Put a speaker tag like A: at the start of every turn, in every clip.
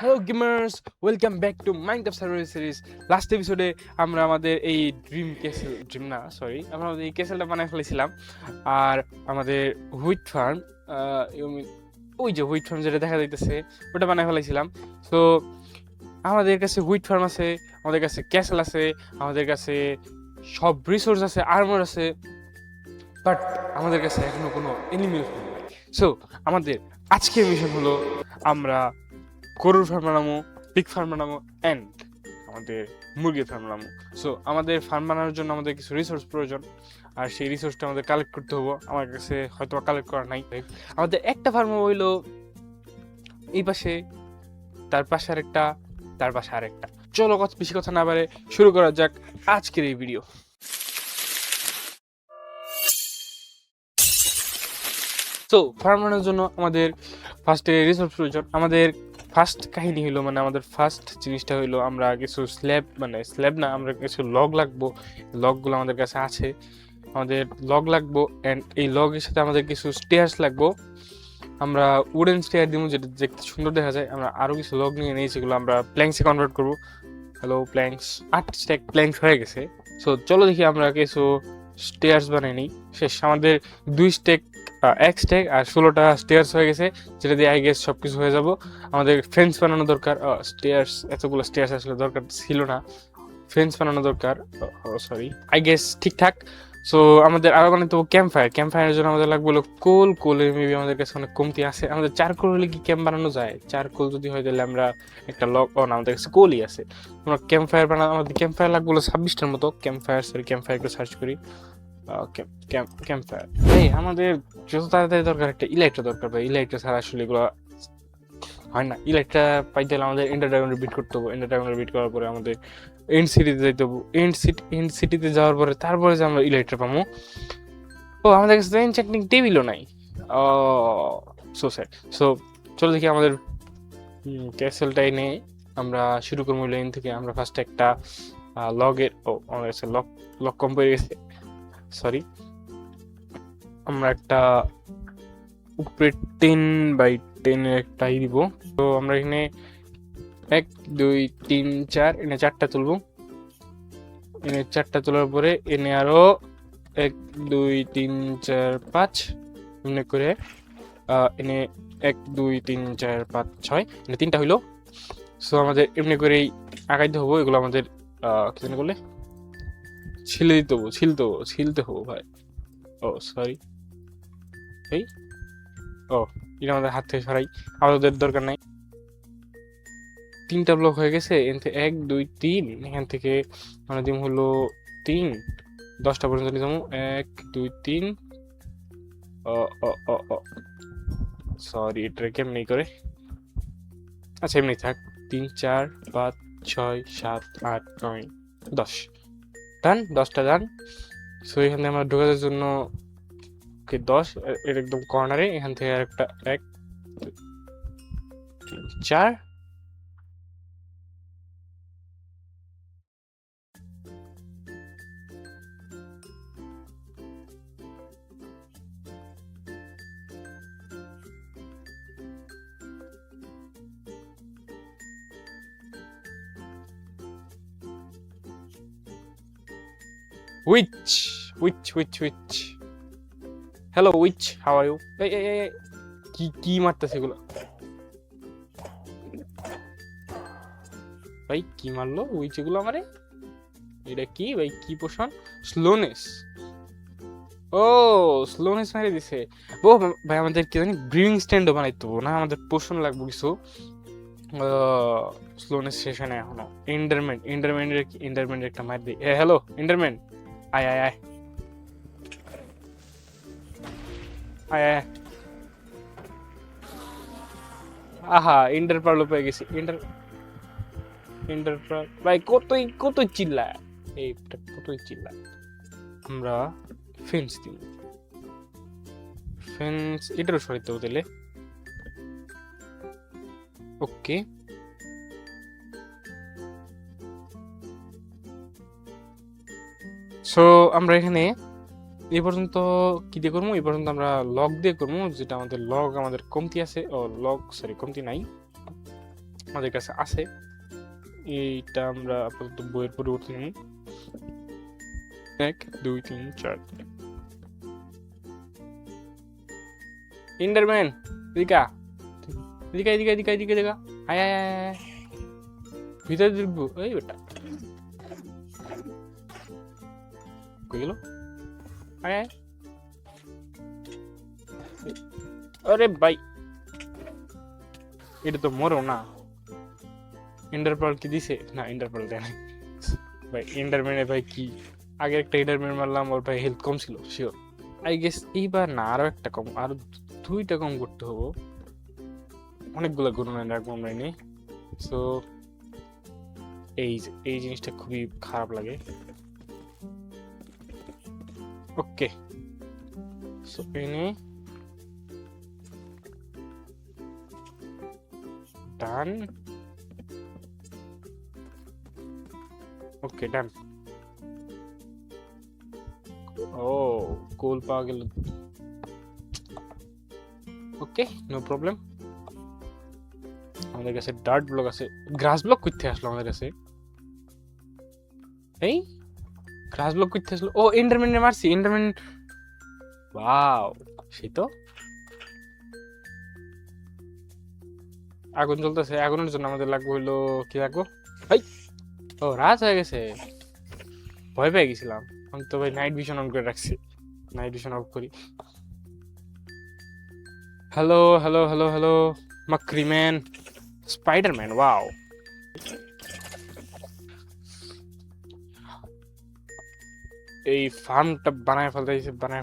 A: Hello gamers, welcome back to Minecraft survival series. Last এপিসোডে আমরা আমাদের এই আমরা আমাদের এই ক্যাসেলটা বানায় ফেলেছিলাম। আর আমাদের হুইট ফার্ম, ওই যে হুইট ফার্ম যেটা দেখা যাইতেছে ওটা বানায় ফেলেছিলাম। তো আমাদের কাছে হুইট ফার্ম আছে, আমাদের কাছে ক্যাসেল আছে, আমাদের কাছে সব রিসোর্স আছে, আর্মর আছে, বাট আমাদের কাছে এখনো কোনো এনিমেল ফার্ম নাই। সো আমাদের আজকের মিশন হলো আমরা গরুর ফার্ম বানাবো, পিগ ফার্ম বানাবো অ্যান্ড আমাদের মুরগির ফার্ম বানাবো। সো আমাদের ফার্ম বানানোর জন্য আমাদের কিছু রিসোর্স প্রয়োজন, আর সেই রিসোর্সটা আমাদের কালেক্ট করতে হবো। আমার কাছে হয়তো কালেক্ট করা নাই। আমাদের একটা ফার্ম হইলো এই পাশে, তার পাশে আরেকটা, তার পাশে আরেকটা। চলো বেশি কথা না বাড়ে শুরু করা যাক আজকের এই ভিডিও। তো ফার্ম বানানোর জন্য আমাদের ফার্স্টে রিসোর্স প্রয়োজন। আমাদের ফার্স্ট কাহিনী হইলো, মানে আমাদের ফার্স্ট জিনিসটা হইলো আমরা কিছু স্ল্যাব না, আমরা কিছু লগ লাগবো। লগগুলো আমাদের কাছে আছে, আমাদের লগ লাগবো। অ্যান্ড এই লগের সাথে আমাদের কিছু স্টেয়ার্স লাগবো। আমরা উডেন স্টেয়ার দিব, যেটা দেখতে সুন্দর দেখা যায়। আমরা আরও কিছু লগ নিয়ে নিই, যেগুলো আমরা প্ল্যাঙ্কসে কনভার্ট করবো। হ্যালো প্ল্যাঙ্কস, 8 স্ট্যাক প্ল্যাঙ্কস হয়ে গেছে। সো চলো দেখি আমরা কিছু স্টেয়ার্স বানিয়ে নিই। শেষ, আমাদের 2 স্ট্যাক, 1 স্ট্যাক আর 16টা স্টেয়ার্স হয়ে গেছে, যেটা দিয়ে আই গেস সব কিছু হয়ে যাব। আমাদের ফেন্স বানানো দরকার। স্টেয়ার্স, এতগুলো স্টেয়ার্স আসলে দরকার ছিল না। ফেন্স বানানো দরকার, সরি, আই গেস ঠিকঠাক। সো আমাদের আরো বানাতে হবে ক্যাম্প ফায়ারের জন্য আমাদের লাগবে হলো কোলের মেবি আমাদের কাছে অনেক কমতি আছে। আমাদের চারকোল হলে কি ক্যাম্প বানানো যায়? চারকোল যদি হয় তাহলে আমরা একটা না, আমাদের কাছে কোলই আছে। আমরা ক্যাম্প ফায়ার আমাদের ক্যাম্প ফায়ার লাগবে হলো 26টার মতো। ক্যাম্প ফায়ার একটু সার্চ করি। ক্যাম্প ফায়ার এই আমাদের যত তাড়াতাড়ি দরকার একটা ইলাইট্রা দরকার ভাই। ইলাইট্রা ছাড়া আসলে এগুলো হয় না। ইলাইট্রা পাইতে হলে আমাদের এন্ডার ড্রাগনের বিট করতে হবে। এন্ডার ড্রাগনের বিট করার পরে আমাদের এন্ড সিটিতে যাইতে হবে। এন্ড সিটিতে যাওয়ার পরে তারপরে যে আমরা ইলাইট্রা পাবো। ও আমাদের কাছে এনচ্যান্টিং টেবিলও নাই। So sad. সো চলো দেখি আমাদের ক্যাসেলটা এনে আমরা শুরু করবো। লেন থেকে আমরা ফার্স্টে একটা লগের, আমাদের কাছে লক কম পড়ে গেছে, সরি। আমরা একটা উপরে 10x10 একটা দিব। তো আমরা এখানে 1 2 3 4 এনে 4টা তুলবো। এনে 4টা তোলার পরে এনে আরো 1 2 3 4 5 এমনি করে এনে 1 2 3 4 5 6 এনে 3টা হইলো। সো আমাদের এমনি করেই আগাইতে হবো। এগুলো আমাদের কি জানি বলে, ছিলতে হবো ভাই। সরি, এটা আমাদের হাত থেকে সরাই, আমাদের দরকার নাই। 3টা ব্লক হয়ে গেছে। 1 2 3 এখান থেকে আমরা দিম হলো 3, 10টা পর্যন্ত নিয়ে যাবো। 1 2 3, সরি, এটা কেমনি করে, আচ্ছা এমনি থাক। 3 4 5 6 7 8 9 10 ডান, 10টা ডান। সো এখানে আমরা ঢোকানোর জন্য 10, এর একদম কর্নারে এখান থেকে আরেকটা 1 2 3 4। Which? Hello, Witch. How are you? এই কি মারতেছে এগুলো ভাই? কি মারলো উইচ এগুলো আমারে? এটা কি ভাই? কি পোষণ? স্লোনেস। স্লোনেস মেরে দিছে। ভাই আমাদের কি জানি ব্রিউইং স্ট্যান্ডও বানাইতে হবে না? আমাদের পোষণ লাগবে কিছু। স্লোনেস সেশনে এখনো এন্ডারম্যানের একটা মার দিই। হ্যালো এন্ডারম্যান, আয় আয় আয় আয় আয়। আহা, এন্ডার পার্ল পেয়ে গেছি। এন্ডার পার্ল ভাই কতই চিল্লায়, এইটা কতই চিল্লায়। আমরা ফেন্স দিব। ফেন্স এটারও সরাইতে হবে তাহলে। ওকে, সো আমরা এখানে এই পর্যন্ত কি দিয়ে করবো? এই পর্যন্ত আমরা লগ দিয়ে করবো, যেটা আমাদের আমাদের কমতি আছে। কমতি নাই, আমাদের কাছে আছে। এইটা আমরা আপাতত বইয়ের পরিবর্তে নিই। 1 2 3 4 ইন্ডারম্যান এদিকে এদিকে এদিকে এদিকে এদিকে এদিকে আয় আয় আয় আয়। ভিতরে ঢুকবো এই বেটা কই গেল? আয় আয়। আরে ভাই এটা তো মরো না। ইন্টারপাল কি দিছে? না ইন্টারপাল দেয় নাই ভাই। ইন্ডারম্যানে ভাই কি আগে একটা ইন্ডারম্যান মারলাম, ওর ভাই হেলথ কম ছিল শিওর। আই গেস এইবার না আরো একটা কম, আরো 2টা কম করতে হবো। অনেকগুলো গুণমান রাখবো আমরা এনে। সো এই জিনিসটা খুবই খারাপ লাগে। ওকে সো এনে ডান। ওকে ডান। ও কোল পাওয়া গেল। Okay no problem. আমাদের কাছে ডার্ট ব্লক আছে। গ্রাস ব্লক করতে আসলো আমাদের কাছে। এই গ্রাস ব্লক করতে আসলো। ও এন্ডারম্যানে মারছি এন্ডারম্যান। ওয়াও সেই তো। আগুন জ্বলতেছে। আগুনের জন্য আমাদের লাগবে হইলো কি লাগবো? এই ও রাত হয়ে গেছে, ভয় পেয়ে গেছিলাম। আমি তো ভাই নাইট ভিশন অন করে রাখছি। নাইট ভিশন অফ করি। হ্যালো হ্যালো হ্যালো হ্যালো মাক্রিম্যান স্পাইডারম্যান। ওয়াও এই ফার্মটা বানায়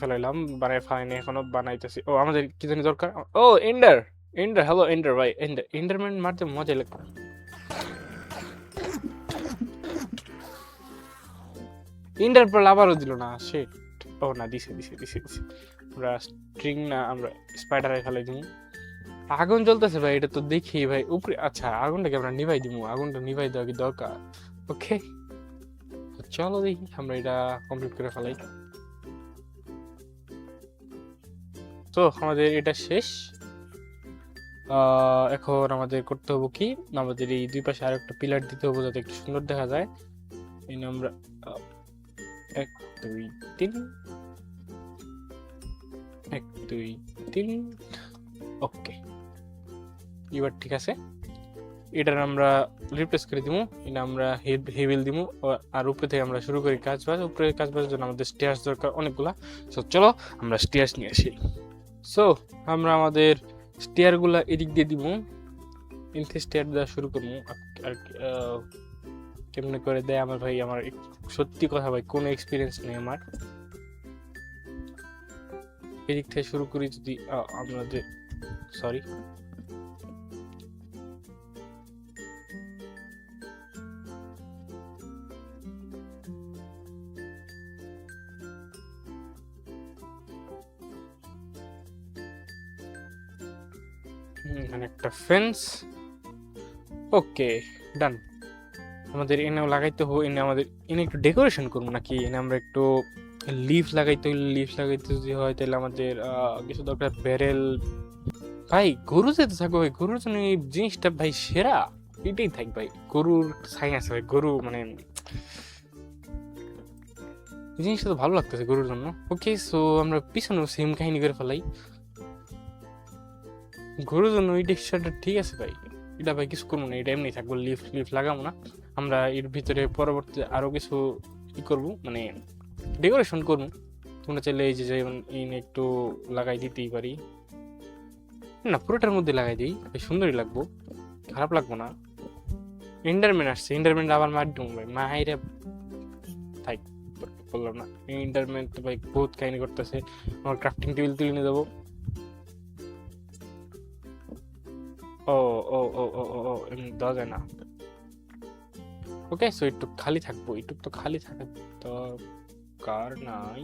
A: ফেলাইলাম। বানায় ফেলাইনি এখনো, বানাইতেছি। ও আমাদের কি জানি দরকার। ও এন্ডার এন্ডার হ্যালো এন্ডার ভাই। এন্ডারম্যান মারতে মজা লাগে। ইন্টারপল আবারও দিল না। শিট। ও না দিছে দিছে দিছে দিছে। আমরা স্ট্রিং না আমরা স্পাইডারে ফেলাই দিই। আগুন জ্বলতেছে ভাই, এটা তো দেখি ভাই উপরে। আচ্ছা আগুনটাকে আমরা নিভাই দিব। আগুনটা নিভাই দেওয়া কি দরকার? ওকে চলো দেখি আমরা এটা কমপ্লিট করে ফেলাই। তো আমাদের এটা শেষ। এখন আমাদের করতে হবে কি, আমাদের এই দুই পাশে আর একটা পিলার দিতে হবে যাতে একটু সুন্দর দেখা যায়। এই আমরা 1 2 3 1 2 3 ওকে এবার ঠিক আছে। এটার আমরা রিপ্লেস করে দিব। এটা আমরা হেভেল দিব। আর উপরে থেকে আমরা শুরু করি কাজ বাজ। উপরে কাজ বাজের জন্য আমাদের স্টেয়ার্স দরকার অনেকগুলা। সো চলো আমরা স্টেয়ার্স নিয়ে আসি। সো আমরা আমাদের স্টেয়ারগুলা এদিক দিয়ে দিব। ইনথে স্টেয়ার দেওয়া শুরু করবো। আর কেমনে করে দেয় আমার ভাই, আমার সত্যি কথা ভাই কোনো এক্সপিরিয়েন্স নেই আমার। এদিক থেকে শুরু করি যদি আমাদের সরি এখানে একটা ফেন্স। ওকে ডান। আমাদের এনেও লাগাইতে হবে। এনে আমাদের এনে একটু ডেকোরেশন করবো নাকি? এনে আমরা একটু লিফ লাগাইতে হইলে লিফ লাগাইতে যদি হয় তাহলে আমাদের কিছু দরকার। ব্যারেল ভাই গরু যেতে থাকো ভাই, গরুর জন্য এই জিনিসটা ভাই সেরা। এটাই থাক ভাই, গরুর ছাই আছে ভাই। গরু মানে জিনিসটা তো ভালো লাগতেছে গরুর জন্য। ওকে সো আমরা পিছনেও সেম কাহিনী করে ফেলাই। গরুর জন্য এই টেক্সচারটা ঠিক আছে ভাই। এটা ভাই কিছু করবো না, এটা এমনি থাকবো। লিফ লিফ লাগাবো না আমরা। এর ভিতরে পরবর্তী আরো কিছু ই করবো, মানে ডেকোরেশন করবো। তোমরা চাইলে এই যে যেমন একটু লাগাই দিতেই পারি। না পুরোটার মধ্যে লাগাই দিই, সুন্দরই লাগবো, খারাপ লাগবো না। এন্ডারম্যান আসছে। এন্ডারম্যান আবার মার দিব ভাই। মাইরে থাক বললাম না। এন্ডারম্যান তো ভাই বহুত কাহিনী করতেছে। আমার ক্রাফটিং টেবিল তুলে নিয়ে যাবো। ও ও ও ও ও ও দেওয়া যায় না। ওকে সো একটু খালি থাকবো। একটু তো খালি থাকার দরকার নাই।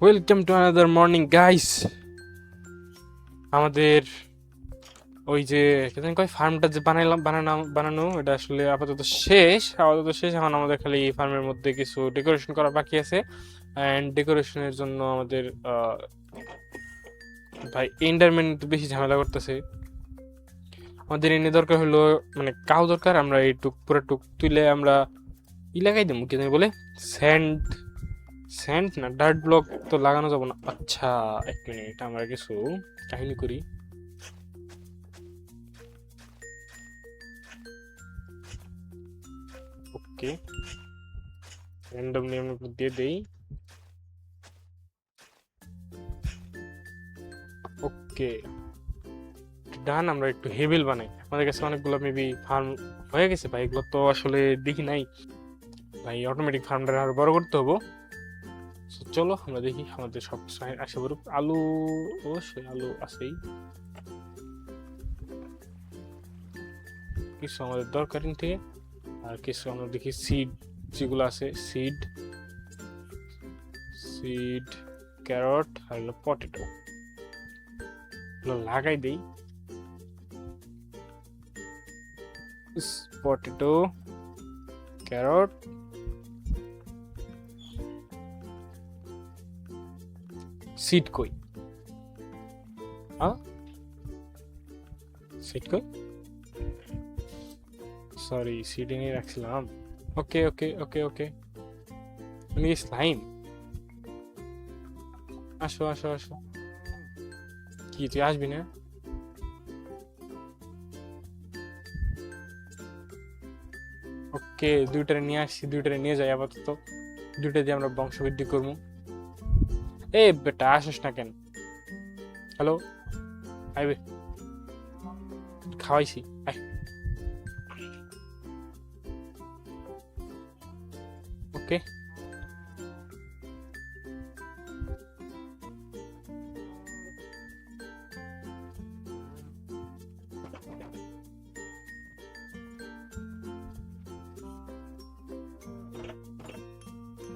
A: Welcome to another morning guys. আমাদের ওই যে কয় ফার্মটা যে বানানো এটা আসলে আপাতত শেষ। এখন আমাদের খালি এই ফার্মের মধ্যে কিছু ডেকোরেশন করা বাকি আছে। অ্যান্ড ডেকোরেশনের জন্য আমাদের ভাই এন্ডারম্যান বেশি ঝামেলা করতেছে। আমাদের এনে দরকার হলো মানে কাউ দরকার, আমরা এইটুক পুরো টুক তুলে আমরা লাগাই দেবো, কি জানি বলে, স্যান্ড, স্যান্ড না ডার্ট ব্লক তো লাগানো যাবো না। আচ্ছা এক মিনিট, আমরা কিছু কাহিনী করি। ওকে, র্যান্ডমলি আমরা দিয়ে দেই। ওকে ডান, আমরা একটু হেভেল বানাই। আমাদের কাছে অনেকগুলো মেবি ফার্ম হয়ে গেছে ভাই, এগুলো তো আসলে দেখি নাই ভাই, অটোমেটিক ফার্মটা আরো বড় করতে হবো। চলো আমরা দেখি আমাদের সব আসে পড়ুক। আলু, অবশ্যই আলু আছেই, কিছু আমাদের দরকার থেকে, আর কিছু আমরা দেখি সিড যেগুলো আছে, সিড, সিড, ক্যারট আর হলো পটেটো, এগুলো লাগাই দেই। পটেটো, ক্যারট, সিড কই, হ্যাঁ সিড কই, সরি সিড এনে রাখছিলাম। ওকে ওকে ওকে ওকে, তুমি স্লাইম, আসো আসো আসো, কি তুই আসবি না? ওকে দুইটারে নিয়ে আসছি, দুইটারে নিয়ে যাই আপাতত, দুইটা দিয়ে আমরা বংশবৃদ্ধি করবো। এ বেটা আসিস না কেন? হ্যালো, আইবে, খাওয়াইছি, আয়। ওকে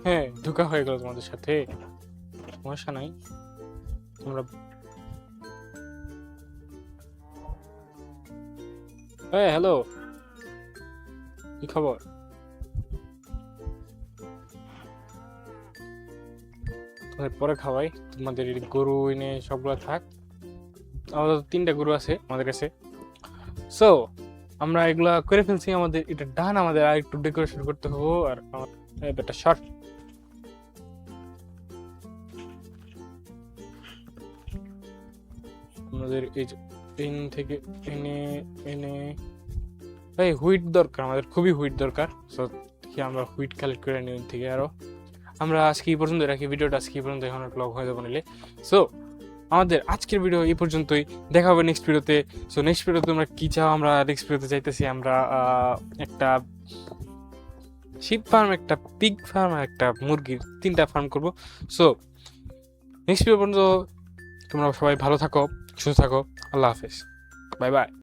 A: হ্যাঁ, ধোকা হয়ে গেল তোমাদের সাথে, সমস্যা নাই, তোমরা হ্যালো, কি খবর? তোমাদের পরে খাওয়াই, তোমাদের এই গরু এনে সবগুলো থাক। আমাদের 3টা গরু আছে আমাদের কাছে। সো আমরা এগুলা করে ফেলছি, আমাদের এটা ডান, আমাদের আর একটু ডেকোরেশন করতে হবে। আর একটা শর্ট, আমাদের এই থেকে এনে এনে এই হুইট দরকার, আমাদের খুবই হুইট দরকার। সো দেখি আমরা হুইট কালেক্ট করে নিই থেকে আরো। আমরা আজকে এই পর্যন্ত রাখি ভিডিওটা, আজকে এই পর্যন্ত, এখন ব্লগ হয়ে যাবো নিলে। সো আমাদের আজকের ভিডিও এই পর্যন্তই, দেখা হবে নেক্সট ভিডিওতে। সো নেক্সট ভিডিওতে তোমরা কি চাও, আমরা নেক্সট ভিডিওতে চাইতেছি আমরা একটা শিপ ফার্ম, একটা পিগ ফার্ম আর একটা মুরগির 3টা ফার্ম করব। সো নেক্সট ভিডিও পর্যন্ত তোমরা সবাই ভালো থাকো, সুস্থ থাকো, আল্লাহ হাফেজ, বাই বাই।